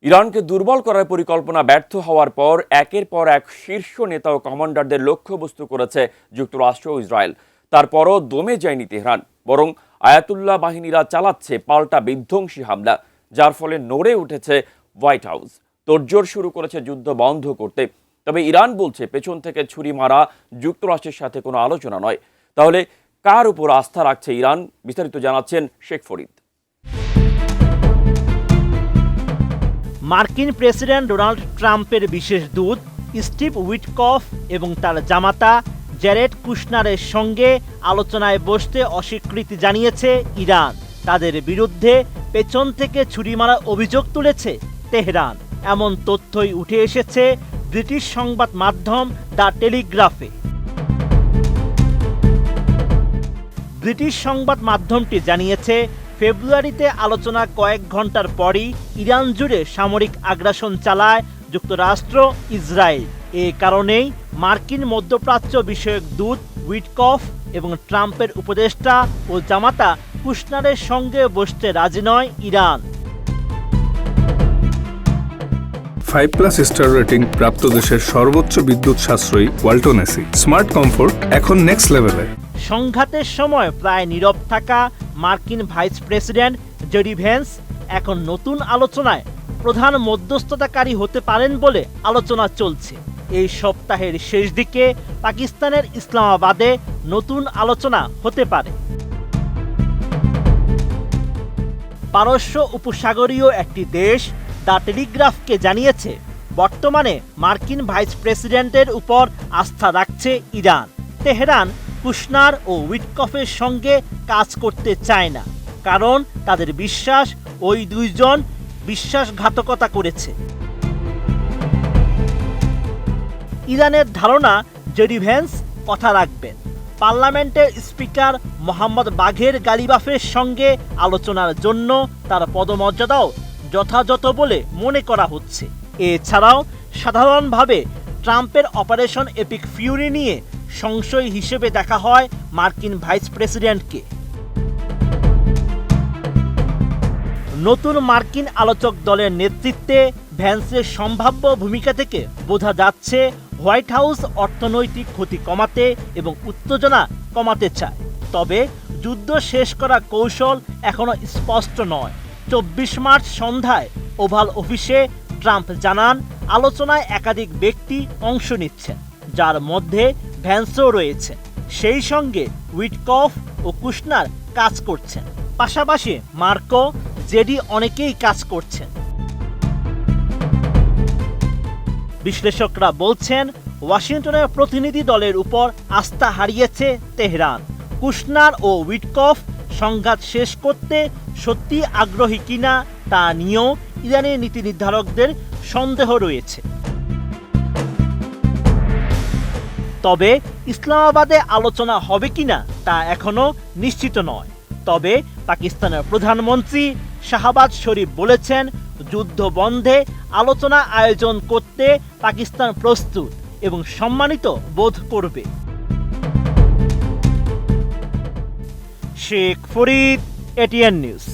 ইরানকে দুর্বল করার পরিকল্পনা ব্যর্থ হওয়ার পর একের পর এক শীর্ষ নেতা ও কমান্ডারদের লক্ষ্যবস্তু করেছে যুক্তরাষ্ট্র ও ইসরায়েল। তারপরও দমে যায়নি তেহরান, বরং আয়াতুল্লাহ বাহিনীরা চালাচ্ছে পাল্টা বিধ্বংসী হামলা, যার ফলে নড়ে উঠেছে হোয়াইট হাউস। তোড়জোড় শুরু করেছে যুদ্ধ বন্ধ করতে। তবে ইরান বলছে পেছন থেকে ছুরি মারা যুক্তরাষ্ট্রের সাথে কোনো আলোচনা নয়। তাহলে কার উপর আস্থা রাখছে ইরান? বিস্তারিত জানাচ্ছেন শেখ ফরিদ। মার্কিন প্রেসিডেন্ট ডোনাল্ড ট্রাম্পের বিশেষ দূত স্টিভ উইটকফ এবং তার জামাতা জ্যারেড কুশনারের সঙ্গে আলোচনায় বসতে অস্বীকৃতি জানিয়েছে ইরান। তাদের বিরুদ্ধে পেছন থেকে ছুরি মারার অভিযোগ তুলেছে তেহরান। এমন তথ্যই উঠে এসেছে ব্রিটিশ সংবাদ মাধ্যম দ্য টেলিগ্রাফে। ব্রিটিশ সংবাদ মাধ্যমটি জানিয়েছে, ফেব্রুয়ারিতে আলোচনা কয়েক ঘন্টার পরই ইরান জুড়ে সামরিক আগ্রাসন চালায় যুক্তরাষ্ট্র, ইসরায়েল। এ কারণেই মার্কিন মধ্যপ্রাচ্য বিষয়ক দূত উইটকফ এবং ট্রাম্পের উপদেষ্টা ও জামাতা কুশনারের সঙ্গে বসতে রাজি নয় ইরান। 5+ স্টার রেটিং প্রাপ্ত দেশের সর্বোচ্চ বিদ্যুৎ সাশ্রয়ী ওয়ালটন এসি স্মার্ট কমফোর্ট এখন নেক্সট লেভেলে। সংঘাতের সময় প্রায় নীরব থাকা মার্কিন ভাইস প্রেসিডেন্ট জেডি ভ্যান্স এখন নতুন আলোচনায় প্রধান মধ্যস্থতাকারী হতে পারেন বলে আলোচনা চলছে। এই সপ্তাহের শেষ দিকে পাকিস্তানের ইসলামাবাদে নতুন আলোচনা হতে পারে। পারস্য উপসাগরীয় একটি দেশ দ্য টেলিগ্রাফকে জানিয়েছে, বর্তমানে মার্কিন ভাইস প্রেসিডেন্টের উপর আস্থা রাখছে ইরান। তেহরান কুশনার ও উইটকফের সঙ্গে কাজ করতে চায় না, কারণ তাদের বিশ্বাস ওই দুইজন বিশ্বাসঘাতকতা করেছে। ইরানের ধারণা জেডি ভ্যান্স কথা রাখবেন। পার্লামেন্টের স্পিকার মোহাম্মদ বাঘের গালিবাফের সঙ্গে আলোচনার জন্য তার পদমর্যাদাও যথাযথ বলে মনে করা হচ্ছে। এছাড়াও সাধারণভাবে ট্রাম্পের অপারেশন এপিক ফিউরি নিয়ে সংশয় হিসেবে দেখা হয় মার্কিন ভাইস প্রেসিডেন্টকে। নতুন মার্কিন আলোচক দলের নেতৃত্বে ভ্যান্সের সম্ভাব্য ভূমিকা থেকে বোঝা যাচ্ছে হোয়াইট হাউস অর্থনৈতিক ক্ষতি কমাতে এবং উত্তেজনা কমাতে চায়। তবে যুদ্ধ শেষ করা কৌশল এখনো স্পষ্ট নয়। 24 মার্চ সন্ধ্যায় ওভাল অফিসে ট্রাম্প জানান, আলোচনায় একাধিক ব্যক্তি অংশ নিচ্ছেন, যার মধ্যে ভ্যান্সও রয়েছে। সেই সঙ্গে উইটকফ ও কুশনার কাজ করছেন, পাশাপাশি মার্কো, জেডি অনেকেই কাজ করছেন। বিশ্লেষকরা বলছেন, ওয়াশিংটনের প্রতিনিধি দলের উপর আস্থা হারিয়েছে তেহরান। কুশনার ও উইটকফ সংঘাত শেষ করতে সত্যি আগ্রহী কিনা তা নিয়েও ইরানের নীতি নির্ধারকদের সন্দেহ রয়েছে। তবে ইসলামাবাদে আলোচনা হবে কিনা তা এখনো নিশ্চিত নয়। তবে পাকিস্তানের প্রধানমন্ত্রী শাহবাজ শরীফ বলেছেন, যুদ্ধ বন্ধে আলোচনা আয়োজন করতে পাকিস্তান প্রস্তুত এবং সম্মানিত বোধ করবে। Sheikh Farid, ATN news.